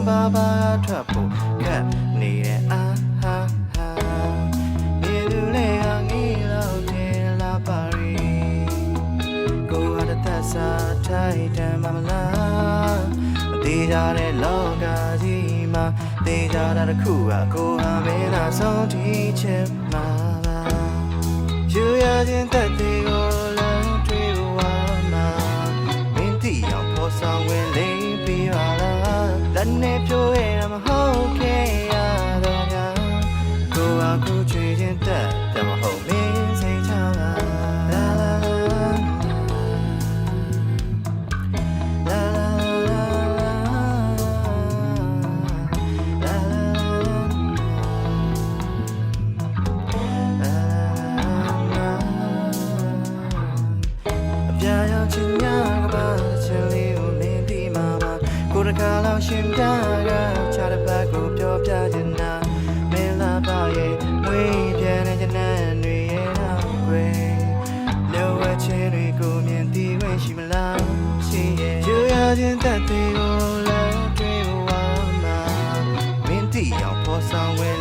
ပါပါထွက်ဖို့ခက်နေတဲ့အာဟာဟာမြေသူလေးကငေးလို့တင်လာပါရီကိုဟာတသက်စားထိုက်တယ်မလားမသေးကြတဲ့လောကကြီးမှာသေကြတာတစ်ခုကကိုဟာမင်းသာဆုံးထိချင်မှာပါယူရခြင်းတက်သေးကိုလည်းတွေ့ဝါမှာမင်းတီအောင်ပေါ်ဆောင်ဝင်လေးပြီးပါလားလက်နဲ့ပြိုးရမဟုတ်ခဲ့ရတော့များကိုဟာကိုချွေခြင်းတက်တယ်မဟုတ်မင်းစိတ်ချပါလာလာပြာရောက်ချင်များကပါချင်လေးကိုမင်းဒီမှာပါကိုတကားလောက်ရှင်ပြကချာတဲ့ဘက်ကိုပြောပြချင်တာမင်းလာပါရဲ့ဝေးပြတဲ့ကျနန်းတွေရဲ့တော့ကွယ်လောဝချင်းတွေကိုမြင်သိခွင့်ရှိမလားရှိရဲ့ယူရခြင်းတက်သေးကိုလည်းတွေ့ဝါမှာမင်းတီအောင်ပေါ်ဆောင်ဝင်